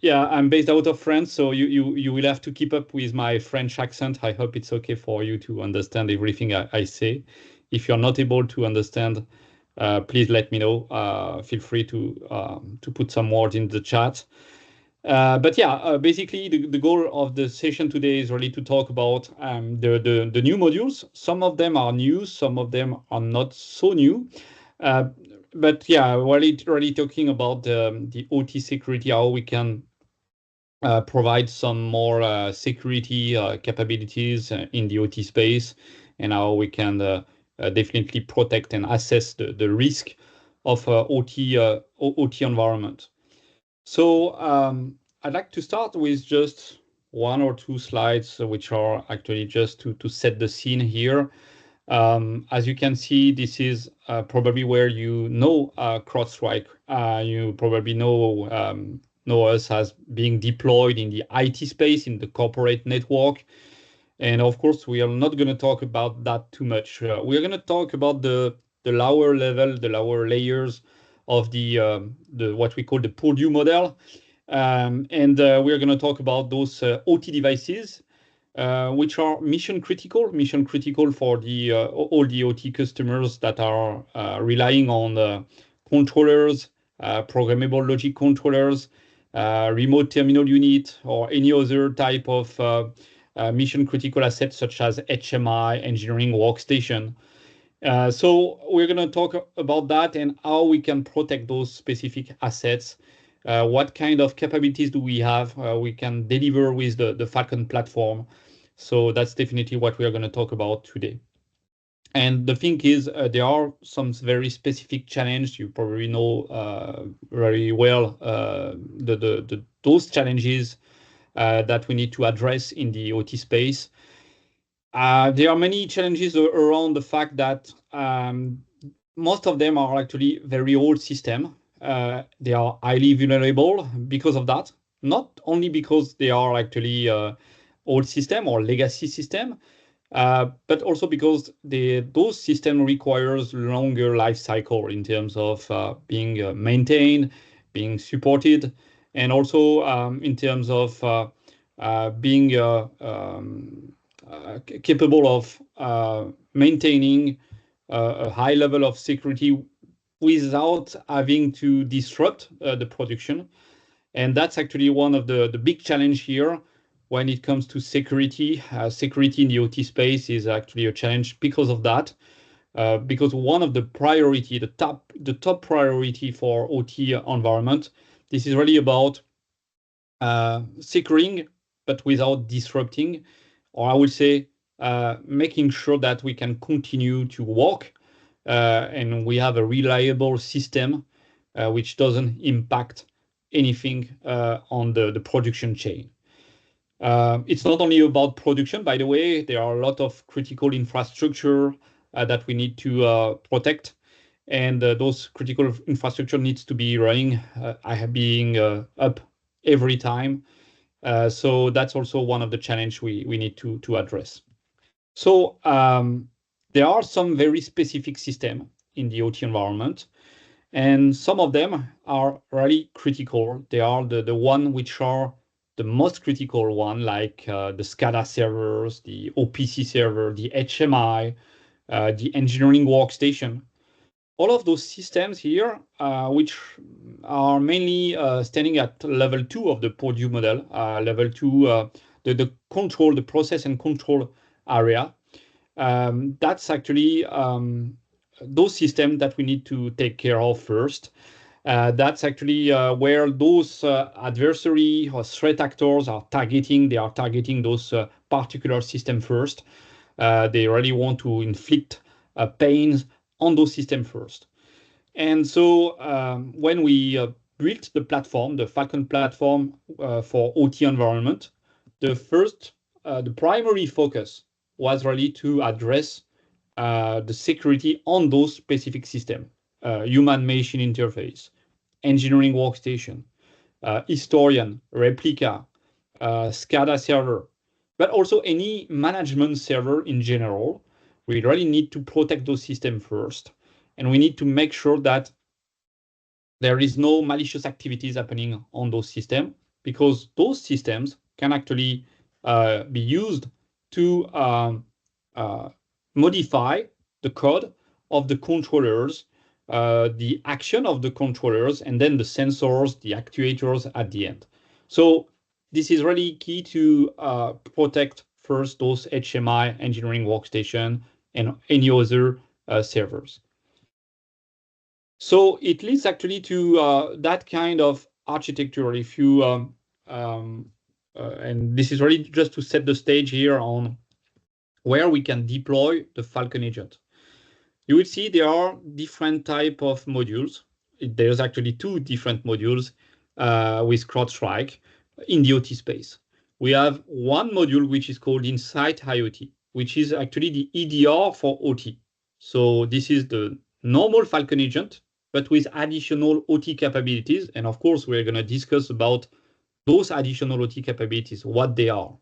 Yeah, I'm based out of France, so you will have to keep up with my French accent. I hope it's okay for you to understand everything I say. If you're not able to understand, please let me know. Feel free to put some words in the chat. But yeah, basically the goal of the session today is really to talk about the new modules. Some of them are new, some of them are not so new. But yeah, really talking about the OT security, how we can provide some more security capabilities in the OT space, and how we can definitely protect and assess the risk of OT environment. So I'd like to start with just one or two slides, which are actually just to set the scene here. As you can see, this is probably where you know CrowdStrike. You probably know us as being deployed in the IT space, in the corporate network. And of course, we are not going to talk about that too much. We're going to talk about the lower level, the lower layers of the what we call the Purdue model. We're going to talk about those OT devices, which are mission critical for the all the OT customers that are relying on controllers, programmable logic controllers, remote terminal unit, or any other type of mission critical assets such as HMI, engineering workstation. So we're going to talk about that and how we can protect those specific assets. What kind of capabilities do we have we can deliver with the Falcon platform? So that's definitely what we are going to talk about today. And the thing is, there are some very specific challenges. You probably know very well those challenges that we need to address in the OT space. There are many challenges around the fact that most of them are actually very old systems. They are highly vulnerable because of that. Not only because they are actually old system or legacy system, but also because those systems requires longer life cycle in terms of being maintained, being supported, and also in terms of being capable of maintaining a high level of security without having to disrupt the production. And that's actually one of the big challenge here when it comes to security. Security in the OT space is actually a challenge because of that. Because one of the priority, the top priority for OT environment, this is really about securing, but without disrupting, or I would say making sure that we can continue to work and we have a reliable system which doesn't impact anything on the production chain. It's not only about production, by the way. There are a lot of critical infrastructure that we need to protect, and those critical infrastructure needs to be running, being up every time. So that's also one of the challenge we need to address. So there are some very specific systems in the OT environment, and some of them are really critical. They are the one which are the most critical one, like the SCADA servers, the OPC server, the HMI, the engineering workstation. All of those systems here, which are mainly standing at level 2 of the Purdue model, level 2, the control, the process and control area. That's actually those systems that we need to take care of first. That's actually where those adversary or threat actors are targeting. They are targeting those particular systems first. They really want to inflict pains on those systems first. And so when we built the platform, the Falcon platform for OT environment, the primary focus was really to address the security on those specific systems: human-machine interface, engineering workstation, historian, replica, SCADA server, but also any management server in general. We really need to protect those systems first. And we need to make sure that there is no malicious activities happening on those systems, because those systems can actually be used to modify the code of the controllers, the action of the controllers, and then the sensors, the actuators at the end. So this is really key to protect first those HMI engineering workstation and any other servers. So it leads actually to that kind of architecture. If you and this is really just to set the stage here on where we can deploy the Falcon agent. You will see there are different type of modules. There's actually two different modules with CrowdStrike in the OT space. We have one module which is called Insight IoT, which is actually the EDR for OT. So this is the normal Falcon agent, but with additional OT capabilities. And of course, we're going to discuss about those additional OT capabilities, what they are.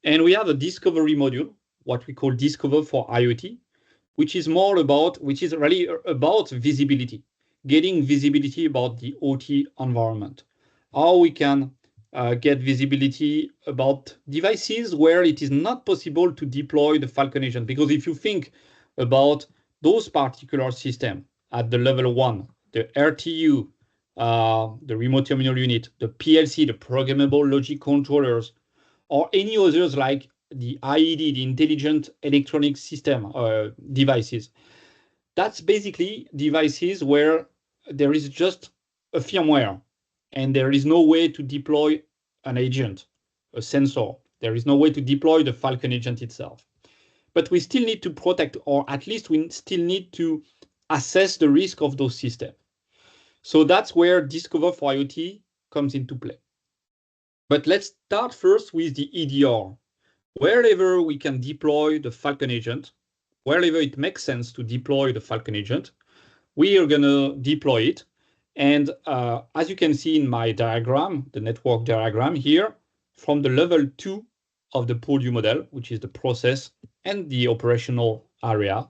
And we have a discovery module, what we call Discover for IoT, which is really about visibility, getting visibility about the OT environment. How we can get visibility about devices where it is not possible to deploy the Falcon agent. Because if you think about those particular systems at the level 1, the RTU, the remote terminal unit, the PLC, the programmable logic controllers, or any others like the IED, the intelligent electronic system devices. That's basically devices where there is just a firmware and there is no way to deploy an agent, a sensor. There is no way to deploy the Falcon agent itself. But we still need to protect, or at least we still need to assess the risk of those systems. So that's where Discover for IoT comes into play. But let's start first with the EDR. Wherever we can deploy the Falcon agent, wherever it makes sense to deploy the Falcon agent, we are going to deploy it. And as you can see in my diagram, the network diagram here, from the level 2 of the Purdue model, which is the process and the operational area,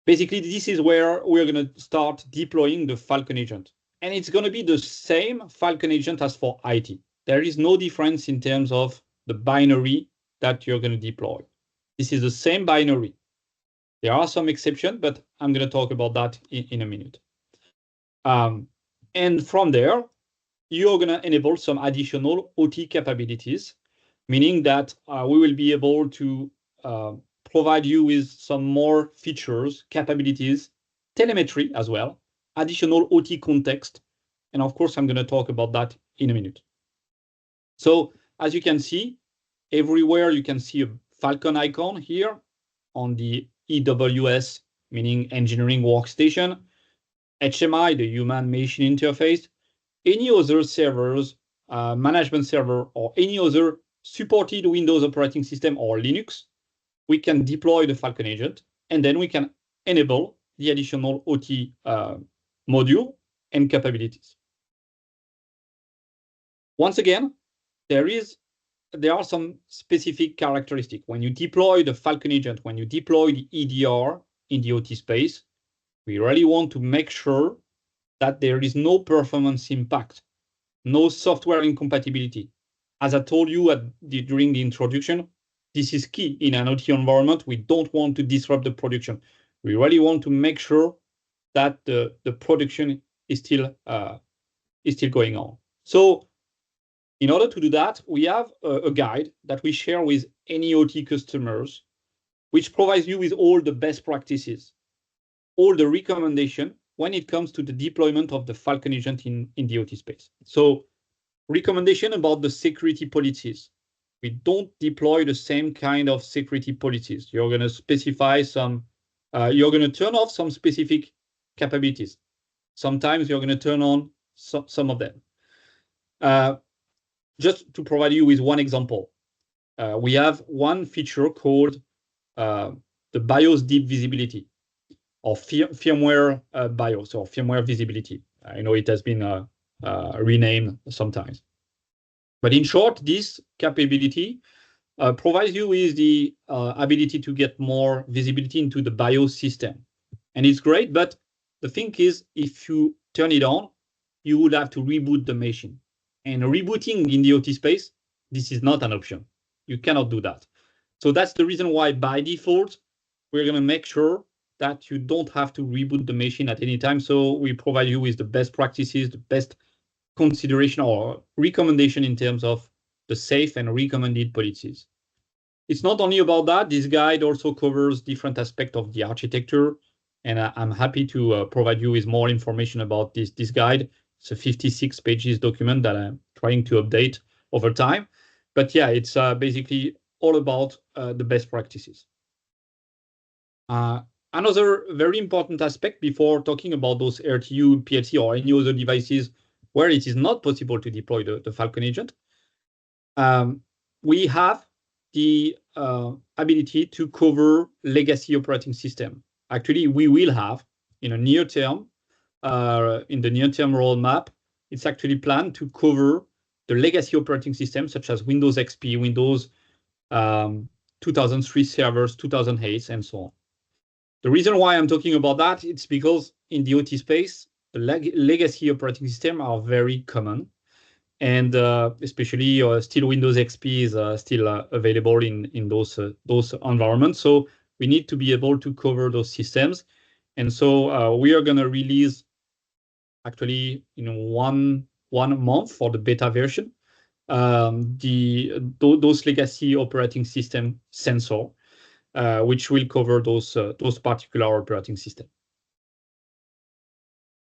basically this is where we're going to start deploying the Falcon agent. And it's going to be the same Falcon agent as for IT. There is no difference in terms of the binary that you're going to deploy. This is the same binary. There are some exceptions, but I'm going to talk about that in a minute. And from there, you're going to enable some additional OT capabilities, meaning that we will be able to provide you with some more features, capabilities, telemetry as well, additional OT context. And of course, I'm going to talk about that in a minute. So as you can see, everywhere you can see a Falcon icon here on the EWS, meaning engineering workstation, HMI, the human machine interface, any other servers, management server, or any other supported Windows operating system or Linux, we can deploy the Falcon agent, and then we can enable the additional OT module and capabilities. Once again, there are some specific characteristics. When you deploy the Falcon agent, when you deploy the EDR in the OT space, we really want to make sure that there is no performance impact, no software incompatibility. As I told you during the introduction, this is key in an OT environment. We don't want to disrupt the production. We really want to make sure that the production is still going on. So in order to do that, we have a guide that we share with any OT customers, which provides you with all the best practices, all the recommendation when it comes to the deployment of the Falcon agent in the OT space. So recommendation about the security policies. We don't deploy the same kind of security policies. You're going to specify some, you're going to turn off some specific capabilities. Sometimes you're going to turn on some of them. Just to provide you with one example, we have one feature called the BIOS deep visibility, or firmware BIOS, or firmware visibility. I know it has been renamed sometimes. But in short, this capability provides you with the ability to get more visibility into the BIOS system. And it's great, but the thing is, if you turn it on, you would have to reboot the machine. And rebooting in the OT space, this is not an option. You cannot do that. So that's the reason why by default, we're going to make sure that you don't have to reboot the machine at any time. So we provide you with the best practices, the best consideration or recommendation in terms of the safe and recommended policies. It's not only about that. This guide also covers different aspects of the architecture, and I'm happy to provide you with more information about this guide. It's a 56 pages document that I'm trying to update over time. But yeah, it's basically all about the best practices. Another very important aspect before talking about those RTU, PLC, or any other devices where it is not possible to deploy the Falcon agent, we have the ability to cover legacy operating system. Actually, we will have in a near term, in the near term roadmap, it's actually planned to cover the legacy operating system such as Windows XP, Windows 2003 servers, 2008, and so on. The reason why I'm talking about that, it's because in the OT space, the legacy operating systems are very common. And especially still Windows XP is still available in those environments. So we need to be able to cover those systems. And so we are going to release actually in one month for the beta version, those legacy operating system sensor, which will cover those particular operating systems.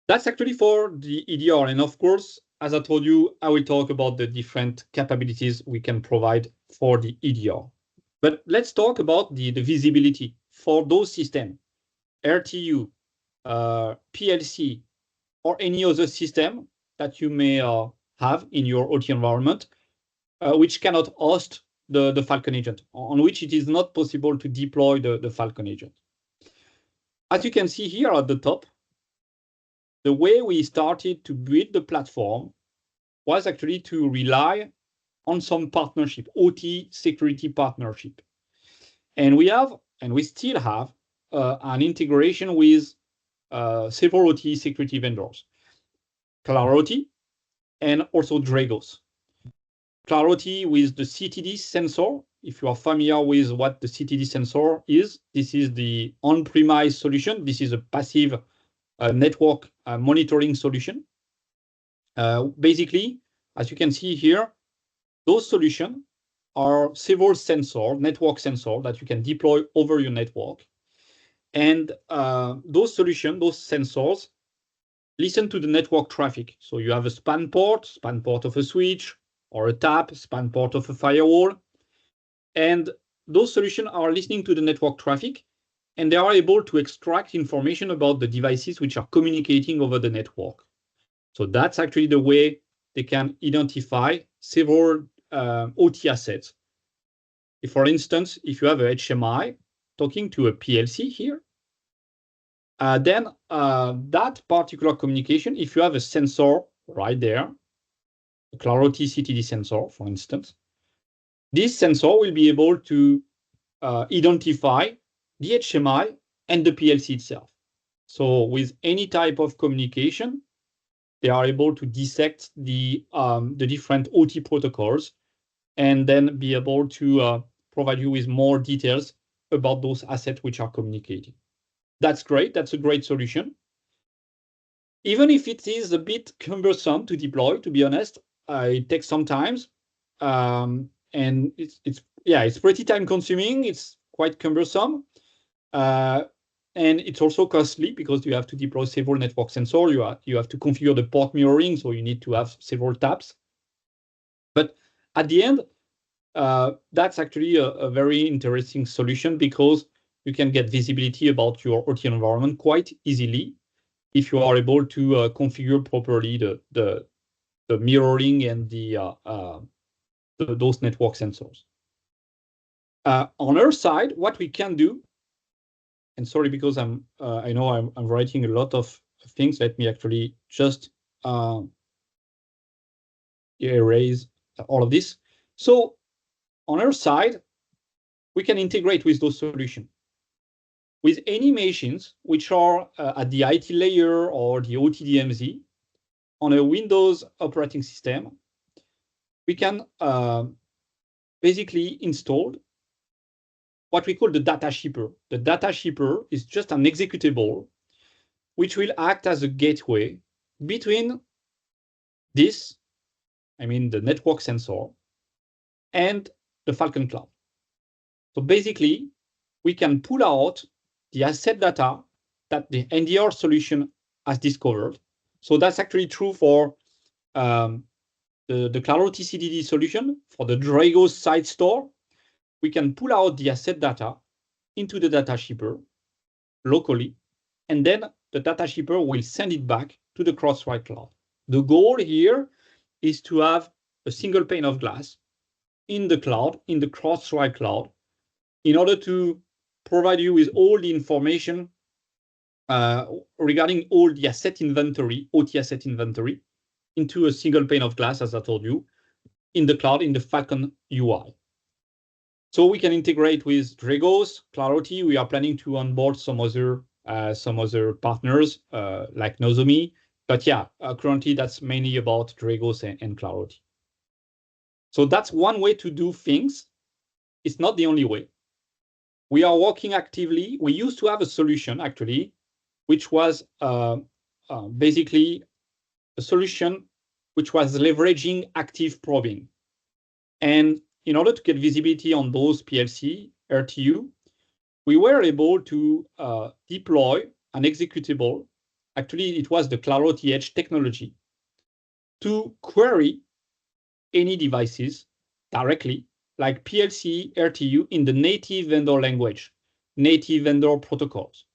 That's actually for the EDR. And of course, as I told you, I will talk about the different capabilities we can provide for the EDR. But let's talk about the visibility for those systems, RTU, PLC, or any other system that you may have in your OT environment, which cannot host the Falcon agent, on which it is not possible to deploy the Falcon agent. As you can see here at the top, the way we started to build the platform was actually to rely on some partnership, OT security partnership. And we still have an integration with several OT security vendors, Clarity and also Dragos. Clarity with the CTD sensor. If you are familiar with what the CTD sensor is, this is the on-premise solution. This is a passive network monitoring solution. Basically, as you can see here, those solutions are several network sensors that you can deploy over your network. And those sensors, listen to the network traffic. So you have a span port of a switch, or a tap, span port of a firewall. And those solutions are listening to the network traffic, and they are able to extract information about the devices which are communicating over the network. So that's actually the way they can identify several OT assets. If, for instance, if you have a HMI talking to a PLC here, then that particular communication, if you have a sensor right there, a Clarity CTD sensor, for instance, this sensor will be able to identify the HMI and the PLC itself. So with any type of communication, they are able to dissect the different OT protocols and then be able to provide you with more details about those assets which are communicating. That's great. That's a great solution. Even if it is a bit cumbersome to deploy, to be honest, it takes some time, and it's pretty time consuming. It's quite cumbersome. And it's also costly because you have to deploy several network sensors. You have to configure the port mirroring, so you need to have several taps. But at the end, that's actually a very interesting solution because you can get visibility about your OT environment quite easily if you are able to configure properly the mirroring and those network sensors. On our side, what we can do, and sorry because I know I'm writing a lot of things. Let me actually just erase all of this. So on our side, we can integrate with those solutions. with any machines which are at the IT layer or the OT/DMZ on a Windows operating system, we can basically install what we call the data shipper. The data shipper is just an executable which will act as a gateway between this, I mean the network sensor, and the Falcon Cloud. So basically, we can pull out the asset data that the NDR solution has discovered. So that's actually true for the CloudOT CDD solution. For the Dragos site store, we can pull out the asset data into the data shipper locally, and then the data shipper will send it back to the CrowdStrike Cloud. The goal here is to have a single pane of glass in the cloud, in the CrowdStrike Cloud, in order to provide you with all the information regarding all the asset inventory, OT asset inventory, into a single pane of glass, as I told you, in the cloud, in the Falcon UI. So we can integrate with Dragos, CloudOT. We are planning to onboard some other partners like Nozomi. But yeah, currently that's mainly about Dragos and CloudOT. So that's one way to do things. It's not the only way. We are working actively. We used to have a solution, actually, which was basically a solution which was leveraging active probing. And in order to get visibility on those PLC, RTU, we were able to deploy an executable. Actually, it was the CloudOT Edge technology to query any devices directly, like PLC, RTU, in the native vendor language, native vendor protocols.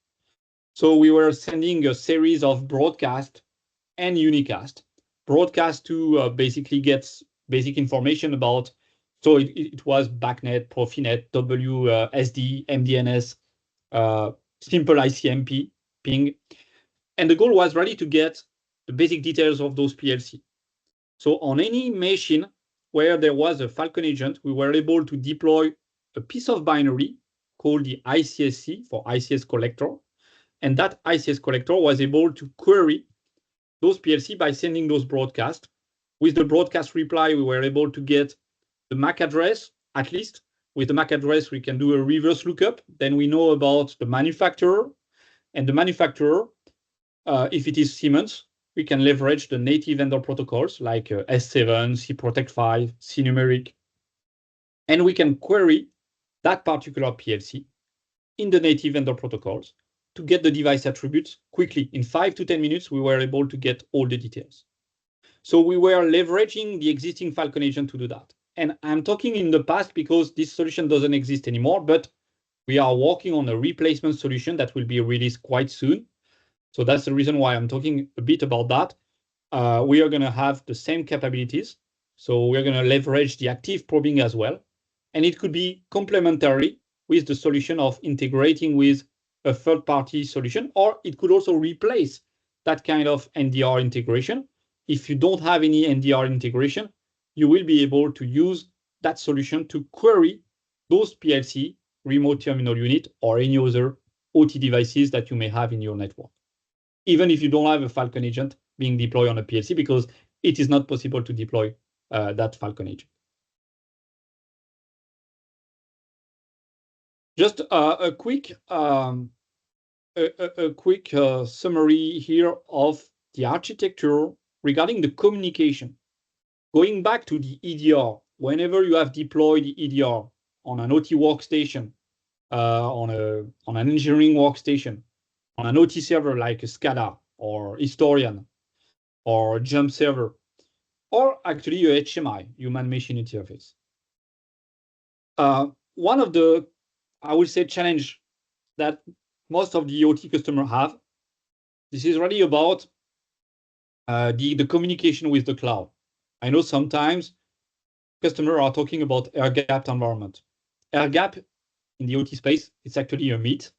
So we were sending a series of broadcast and unicast. Broadcast to basically get basic information about, so it was BACnet, Profinet, WSD, MDNS, simple ICMP, ping. And the goal was really to get the basic details of those PLC. So on any machine where there was a Falcon agent, we were able to deploy a piece of binary called the ICSC for ICS collector. And that ICS collector was able to query those PLC by sending those broadcasts. With the broadcast reply, we were able to get the MAC address, at least. With the MAC address, we can do a reverse lookup. Then we know about the manufacturer. And the manufacturer, if it is Siemens, we can leverage the native vendor protocols like S7, cProtect5, cNumeric. And we can query that particular PLC in the native vendor protocols to get the device attributes quickly. In 5 to 10 minutes, we were able to get all the details. So we were leveraging the existing Falcon agent to do that. And I'm talking in the past because this solution doesn't exist anymore, but we are working on a replacement solution that will be released quite soon. So that's the reason why I'm talking a bit about that. We are going to have the same capabilities. So we're going to leverage the active probing as well. And it could be complementary with the solution of integrating with a third-party solution, or it could also replace that kind of NDR integration. If you don't have any NDR integration, you will be able to use that solution to query those PLC, remote terminal unit, or any other OT devices that you may have in your network, even if you don't have a Falcon agent being deployed on a PLC, because it is not possible to deploy that Falcon agent. Just a quick summary here of the architecture regarding the communication. Going back to the EDR, whenever you have deployed the EDR on an OT workstation, on an engineering workstation, on an OT server like a SCADA or Historian or Jump server, or actually a HMI, human machine interface. One of the, I would say, challenge that most of the OT customers have, this is really about the communication with the cloud. I know sometimes customers are talking about air-gapped environment. Air-gap in the OT space, it's actually a myth,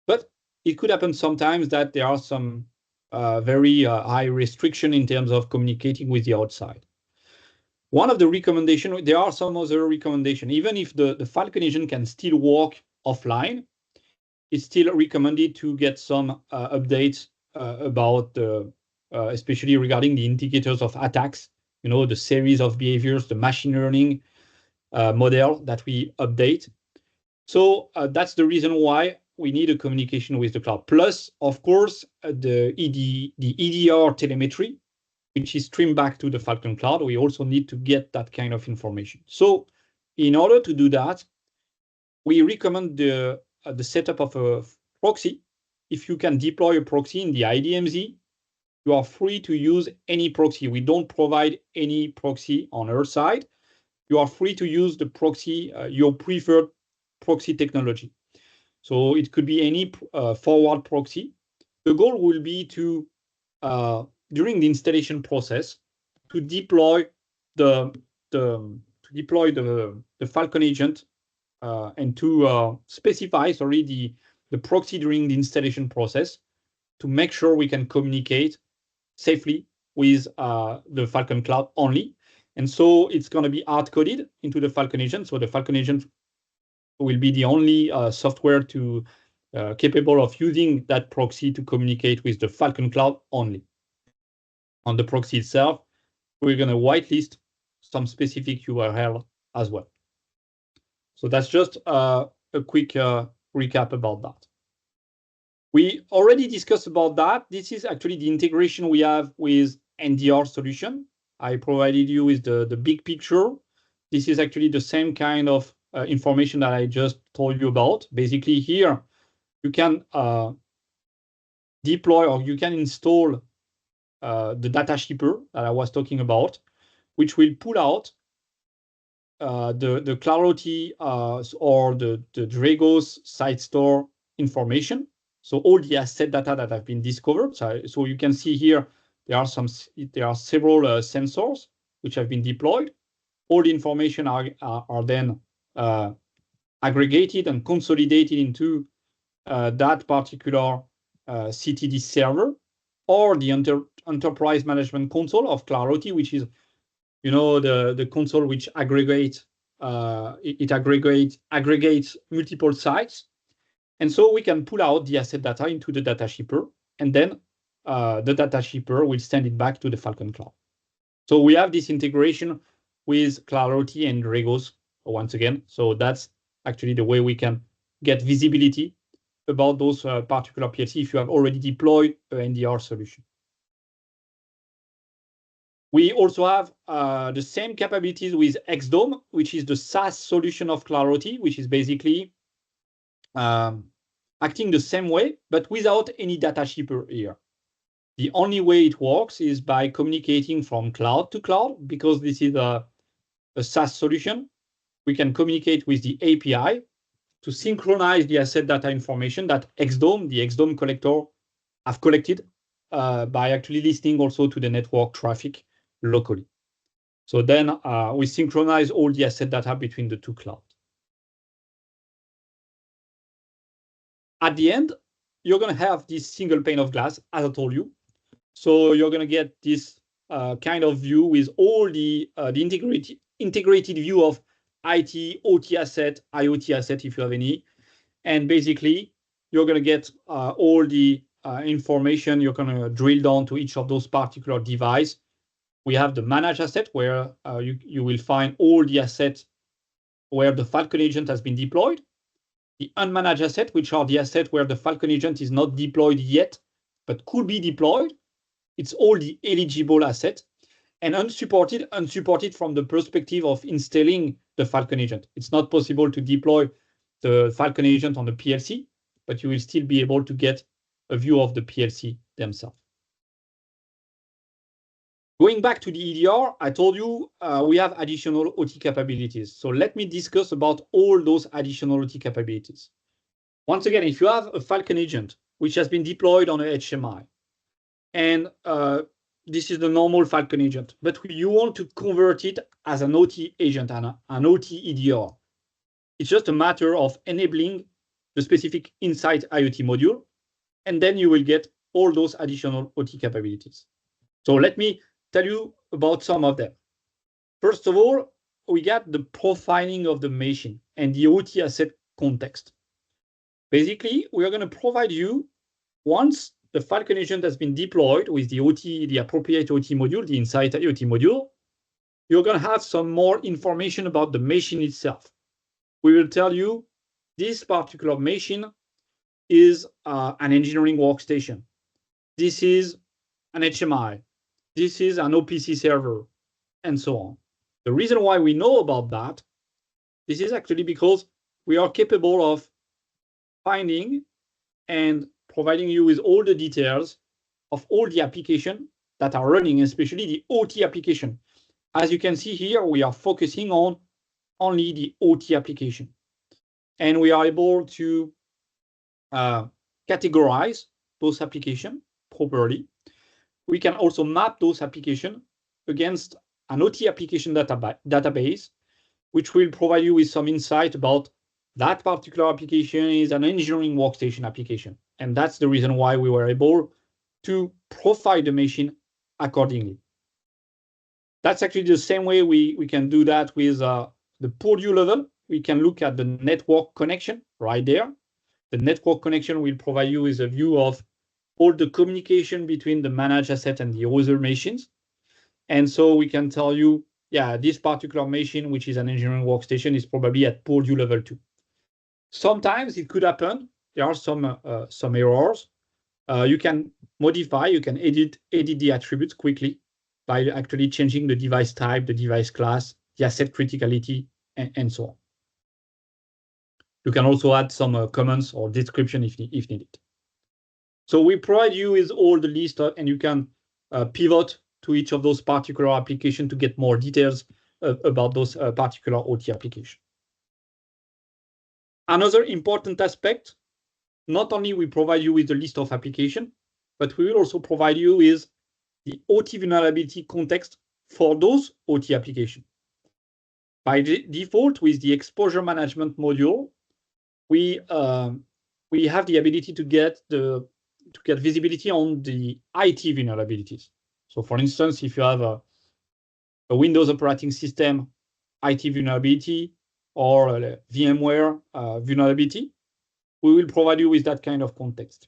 but it could happen sometimes that there are some very high restriction in terms of communicating with the outside. One of the recommendations, there are some other recommendations, even if the Falcon agent can still work offline, it's still recommended to get some updates about especially regarding the indicators of attacks, the series of behaviors, the machine learning model that we update. So that's the reason why we need a communication with the cloud. Plus, of course, the EDR telemetry, which is streamed back to the Falcon Cloud. We also need to get that kind of information. So in order to do that, we recommend the setup of a proxy. If you can deploy a proxy in the IDMZ, you are free to use any proxy. We don't provide any proxy on our side. You are free to use the proxy, your preferred proxy technology. So it could be any forward proxy. The goal will be to, during the installation process, to deploy the Falcon agent and to specify, the proxy during the installation process to make sure we can communicate safely with the Falcon Cloud only. And so it's going to be hard-coded into the Falcon agent. So the Falcon agent will be the only software capable of using that proxy to communicate with the Falcon Cloud only. On the proxy itself, we're going to whitelist some specific URL as well. So that's just a quick recap about that. We already discussed about that. This is actually the integration we have with NDR solution. I provided you with the big picture. This is actually the same kind of information that I just told you about. Basically here, you can deploy or you can install the data shipper that I was talking about, which will pull out the CloudIoT or the Dragos site store information. So all the asset data that have been discovered. So you can see here, there are several sensors which have been deployed. All the information are then aggregated and consolidated into that particular CTD server or the enterprise management console of CloudIoT, which is the console which aggregates multiple sites. And so we can pull out the asset data into the data shipper, and then the data shipper will send it back to the Falcon Cloud. So we have this integration with CloudIoT and Dragos once again. So that's actually the way we can get visibility about those particular PLC if you have already deployed an NDR solution. We also have the same capabilities with 𝐬𝐞, which is the SaaS solution of CloudIoT, which is basically acting the same way, but without any data shipper here. The only way it works is by communicating from cloud to cloud, because this is a SaaS solution. We can communicate with the API to synchronize the asset data information that 𝐬𝐞, the 𝐬𝐞 collector, have collected by actually listening also to the network traffic locally. So then we synchronize all the asset data between the two clouds. At the end, you're going to have this single pane of glass, as I told you. So you're going to get this kind of view with all the integrated view of IT, OT asset, IoT asset, if you have any. And basically, you're going to get all the information. You're going to drill down to each of those particular devices. We have the managed asset, where you will find all the assets where the Falcon agent has been deployed. The unmanaged asset, which are the assets where the Falcon agent is not deployed yet, but could be deployed. It's all the eligible assets. And unsupported from the perspective of installing the Falcon agent. It's not possible to deploy the Falcon agent on the PLC, but you will still be able to get a view of the PLC themselves. Going back to the EDR, I told you we have additional OT capabilities. So let me discuss about all those additional OT capabilities. Once again, if you have a Falcon agent, which has been deployed on a HMI, and this is the normal Falcon agent, but you want to convert it as an OT agent and an OT EDR, it's just a matter of enabling the specific Insight IoT module, and then you will get all those additional OT capabilities. So let me tell you about some of them. First of all, we got the profiling of the machine and the OT asset context. Basically, we are going to provide you, once the Falcon agent has been deployed with the OT, the appropriate OT module, the Insight IoT module, you're going to have some more information about the machine itself. We will tell you this particular machine is an engineering workstation. This is an HMI. This is an OPC server, and so on. The reason why we know about that, this is actually because we are capable of finding and providing you with all the details of all the applications that are running, especially the OT application. As you can see here, we are focusing on only the OT application. And we are able to categorize those applications properly. We can also map those applications against an OT application database, which will provide you with some insight about that particular application is an engineering workstation application. And that's the reason why we were able to profile the machine accordingly. That's actually the same way we can do that with the Purdue level. We can look at the network connection right there. The network connection will provide you with a view of all the communication between the managed asset and the other machines. And so we can tell you, yeah, this particular machine, which is an engineering workstation, is probably at Purdue level 2. Sometimes it could happen. There are some errors. You can modify, you can edit the attributes quickly by actually changing the device type, the device class, the asset criticality, and so on. You can also add some comments or description if needed. So we provide you with all the list, and you can pivot to each of those particular applications to get more details about those particular OT applications. Another important aspect, not only we provide you with the list of applications, but we will also provide you with the OT vulnerability context for those OT applications. By default, with the exposure management module, we have the ability to get visibility on the IT vulnerabilities. So, for instance, if you have a Windows operating system IT vulnerability or a VMware vulnerability, we will provide you with that kind of context.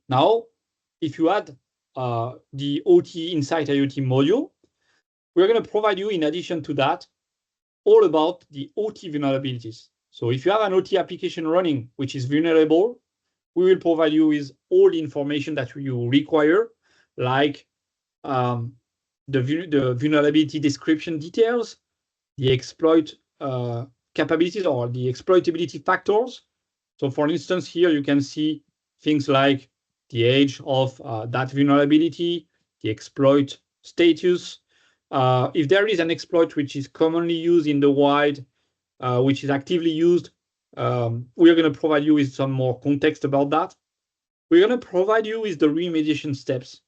Now, if you add the OT Insight IoT module, we're going to provide you, in addition to that, all about the OT vulnerabilities. So if you have an OT application running which is vulnerable, we will provide you with all the information that you require, like the vulnerability description details, the exploit capabilities or the exploitability factors. So for instance, here you can see things like the age of that vulnerability, the exploit status. If there is an exploit which is commonly used in the wild, which is actively used, we are going to provide you with some more context about that. We're going to provide you with the remediation steps,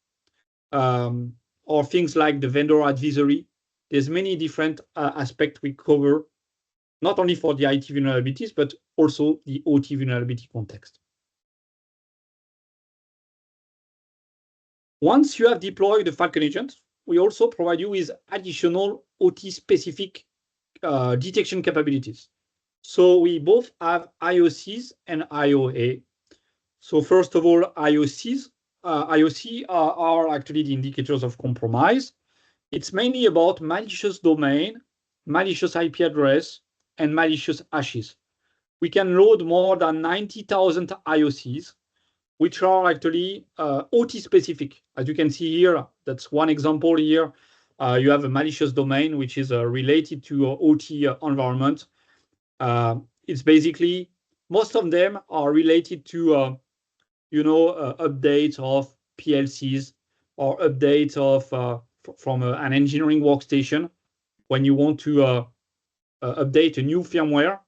or things like the vendor advisory. There's many different aspects we cover, not only for the IT vulnerabilities, but also the OT vulnerability context. Once you have deployed the Falcon agent, we also provide you with additional OT-specific detection capabilities. So we both have IOCs and IOA. So first of all, IOCs. IOC are actually the indicators of compromise. It's mainly about malicious domain, malicious IP address, and malicious hashes. We can load more than 90,000 IOCs, which are actually OT specific. As you can see here, that's one example here. You have a malicious domain, which is related to OT environment. It's basically, most of them are related to, updates of PLCs or updates of from an engineering workstation. When you want to update a new firmware,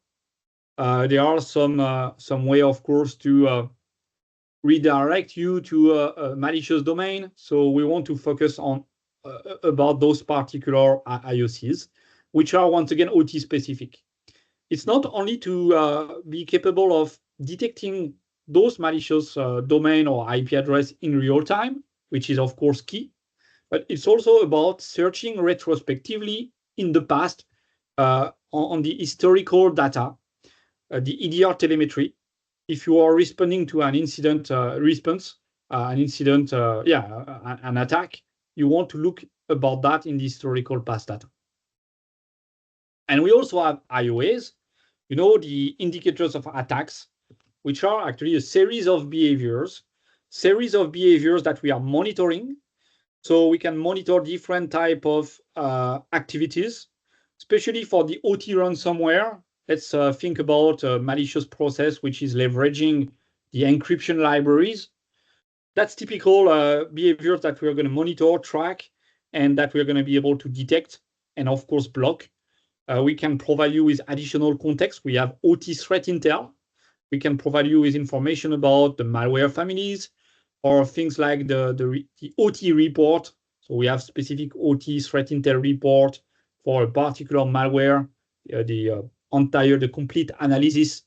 there are some way, of course, to redirect you to a malicious domain. So we want to focus on about those particular IOCs, which are once again OT specific. It's not only to be capable of detecting those malicious domain or IP address in real time, which is of course key, but it's also about searching retrospectively in the past on the historical data, the EDR telemetry, if you are responding to an incident response, an attack, you want to look about that in the historical past data. And we also have IOAs, the indicators of attacks, which are actually a series of behaviors that we are monitoring. So we can monitor different type of activities, especially for the OT ransomware. Let's think about a malicious process, which is leveraging the encryption libraries. That's typical behaviors that we're going to monitor, track, and that we're going to be able to detect and, of course, block. We can provide you with additional context. We have OT threat intel. We can provide you with information about the malware families or things like the OT report. So we have specific OT threat intel report for a particular malware, the complete analysis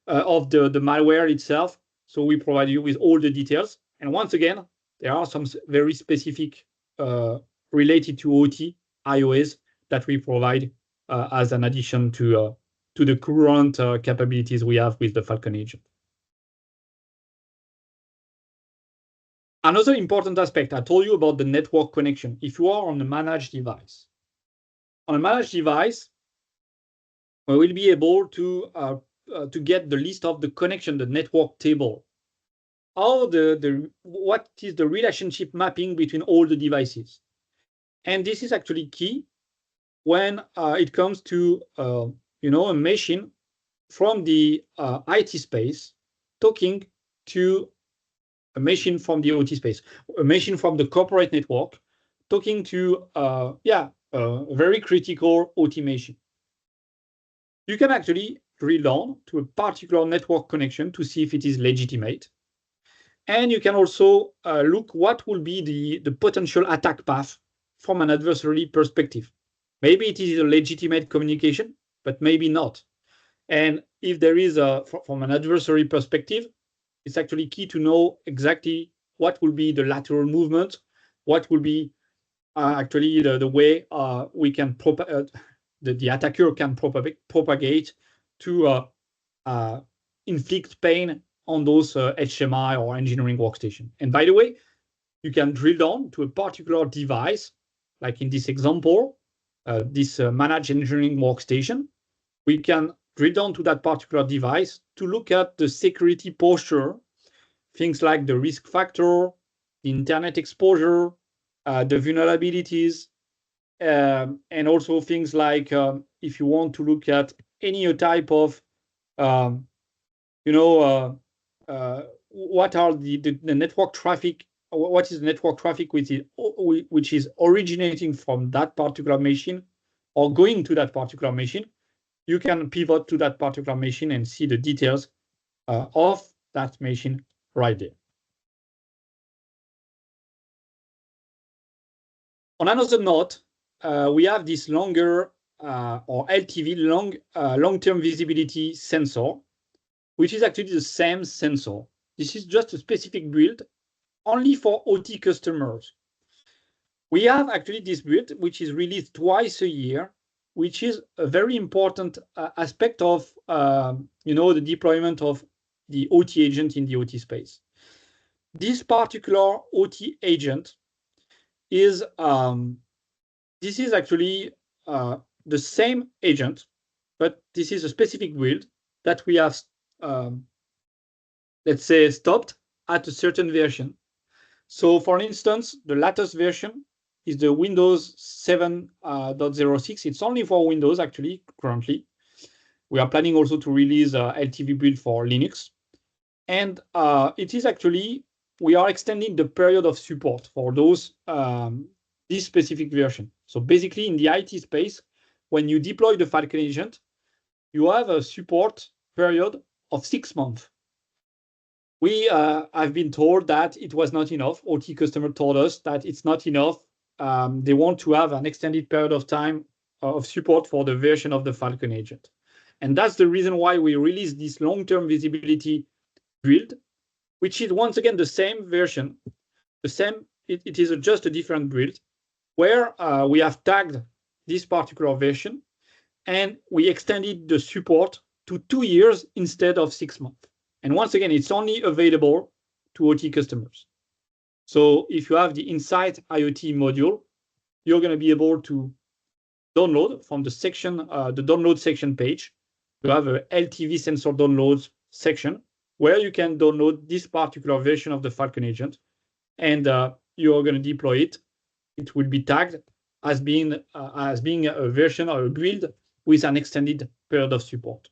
of the malware itself. So we provide you with all the details. And once again, there are some very specific related to OT IOAs that we provide as an addition to the current capabilities we have with the Falcon agent. Another important aspect, I told you about the network connection. If you are on a managed device, we will be able to get the list of the connection, the network table, what is the relationship mapping between all the devices. And this is actually key when it comes to a machine from the IT space talking to a machine from the OT space, a machine from the corporate network talking to a very critical OT machine. You can actually drill down to a particular network connection to see if it is legitimate. And you can also look what will be the potential attack path from an adversary perspective. Maybe it is a legitimate communication, but maybe not. And if there is from an adversary perspective, it's actually key to know exactly what will be the lateral movement, what will be actually the way we can the attacker can propagate to inflict pain on those HMI or engineering workstation. And by the way, you can drill down to a particular device, like in this example, this managed engineering workstation. We can drill down to that particular device to look at the security posture, things like the risk factor, the internet exposure, the vulnerabilities, and also things like if you want to look at any type of, what are the network traffic, what is the network traffic which is originating from that particular machine or going to that particular machine. You can pivot to that particular machine and see the details of that machine right there. On another note, we have this longer or LTV, long-term visibility sensor, which is actually the same sensor. This is just a specific build only for OT customers. We have actually this build, which is released twice a year, which is a very important aspect of the deployment of the OT agent in the OT space. This particular OT agent is this is actually the same agent, but this is a specific build that we have, let's say, stopped at a certain version. So, for instance, the latest version is the Windows 7.06. It's only for Windows, actually, currently. We are planning also to release a LTV build for Linux. And it is actually, we are extending the period of support for those this specific version. So basically, in the IT space, when you deploy the Falcon agent, you have a support period of 6 months. We have been told that it was not enough. OT customer told us that it's not enough. They want to have an extended period of time of support for the version of the Falcon agent. And that's the reason why we released this long-term visibility build, which is once again the same version, the same. It is just a different build, where we have tagged this particular version, and we extended the support to 2 years instead of 6 months. And once again, it's only available to OT customers. So if you have the Insight IoT module, you're going to be able to download from the section, the download section page. You have a LTV sensor downloads section where you can download this particular version of the Falcon agent, and you're going to deploy it. It will be tagged as being a version or a build with an extended period of support.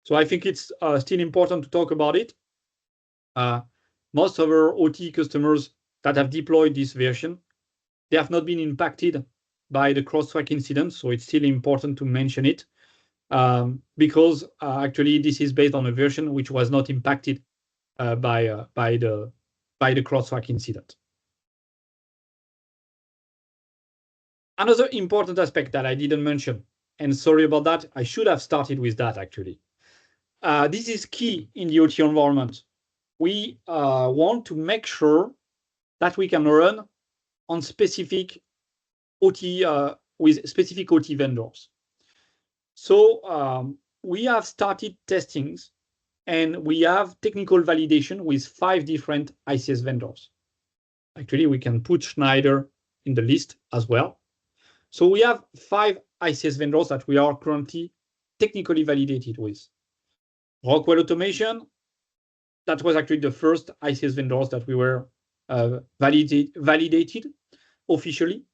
So I think it's still important to talk about it. Most of our OT customers that have deployed this version, they have not been impacted by the CrowdStrike incident, so it's still important to mention it, because actually this is based on a version which was not impacted by the CrowdStrike incident. Another important aspect that I didn't mention, and sorry about that, I should have started with that actually. This is key in the OT environment. We want to make sure that we can run on specific OT with specific OT vendors. So we have started testings, and we have technical validation with 5 different ICS vendors. Actually, we can put Schneider in the list as well. So we have 5 ICS vendors that we are currently technically validated with. Rockwell Automation, that was actually the first ICS vendors that we were validated officially.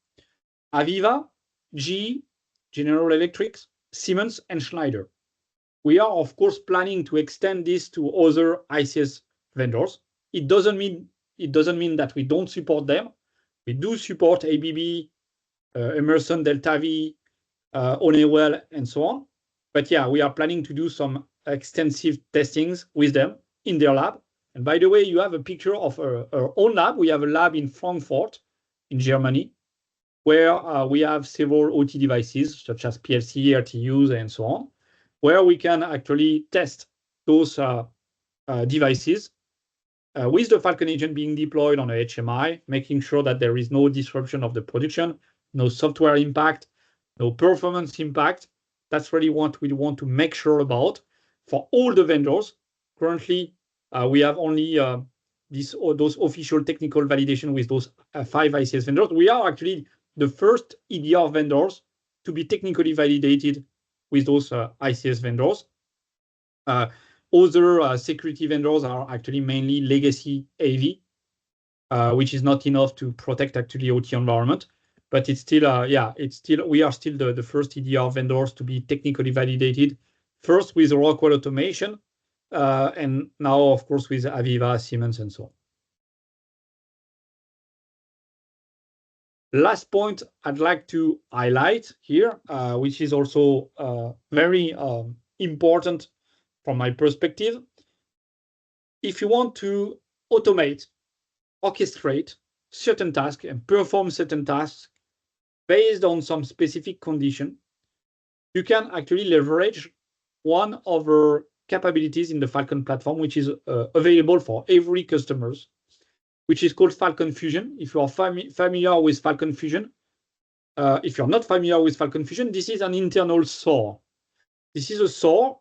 AVEVA, GE, General Electric, Siemens, and Schneider. We are, of course, planning to extend this to other ICS vendors. It doesn't mean that we don't support them. We do support ABB, Emerson, Delta V, Honeywell, and so on. But yeah, we are planning to do some extensive testings with them in their lab. And by the way, you have a picture of our own lab. We have a lab in Frankfurt, in Germany, where we have several OT devices, such as PLC, RTUs, and so on, where we can actually test those devices with the Falcon agent being deployed on a HMI, making sure that there is no disruption of the production, no software impact, no performance impact. That's really what we want to make sure about for all the vendors. Currently, we have only those official technical validation with those 5 ICS vendors. We are actually the first EDR vendors to be technically validated with those ICS vendors. Other security vendors are actually mainly legacy AV, which is not enough to protect actually OT environment. But it's still, we are still the first EDR vendors to be technically validated, first with Rockwell Automation, and now, of course, with AVEVA, Siemens, and so on. Last point I'd like to highlight here, which is also very important from my perspective. If you want to automate, orchestrate certain tasks and perform certain tasks based on some specific condition, you can actually leverage one of our capabilities in the Falcon platform, which is available for every customers, which is called Falcon Fusion. If you are familiar with Falcon Fusion, if you're not familiar with Falcon Fusion, this is an internal SOAR. This is a SOAR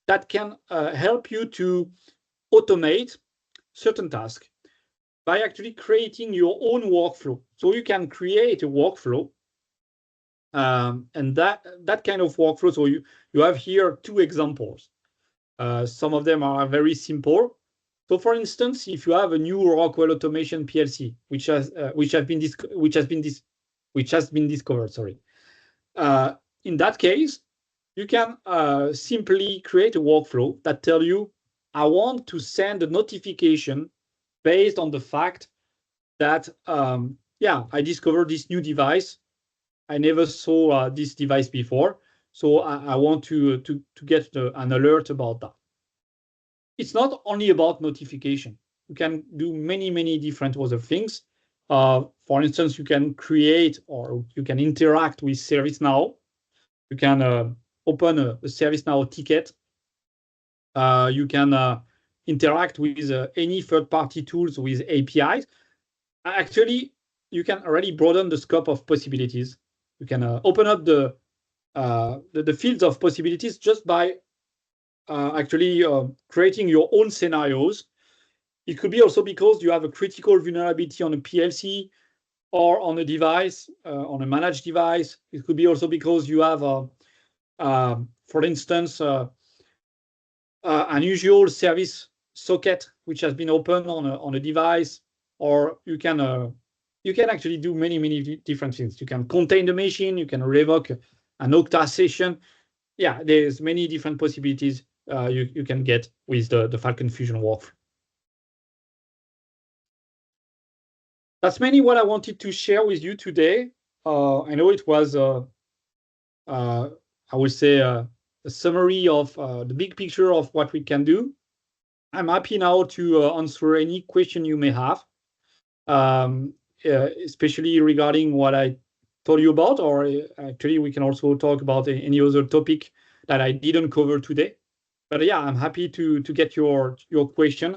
that can help you to automate certain tasks by actually creating your own workflow. So you can create a workflow, and that kind of workflow. So you have here 2 examples. Some of them are very simple. So, for instance, if you have a new Rockwell Automation PLC, which has been discovered, sorry. In that case, you can simply create a workflow that tells you, I want to send a notification based on the fact that, I discovered this new device. I never saw this device before, so I want to get an alert about that. It's not only about notification. You can do many different other things. For instance, you can create or you can interact with ServiceNow. You can open a ServiceNow ticket. You can interact with any third-party tools with APIs. Actually, you can already broaden the scope of possibilities. You can open up the fields of possibilities just by actually creating your own scenarios. It could be also because you have a critical vulnerability on a PLC or on a device, on a managed device. It could be also because you have, for instance, unusual service socket which has been opened on a device, or you can actually do many different things. You can contain the machine, you can revoke an Okta session. Yeah, there's many different possibilities you can get with the Falcon Fusion workflow. That's mainly what I wanted to share with you today. I know it was, I would say, a summary of the big picture of what we can do. I'm happy now to answer any question you may have, especially regarding what I told you about, or actually we can also talk about any other topic that I didn't cover today. But yeah, I'm happy to get your question.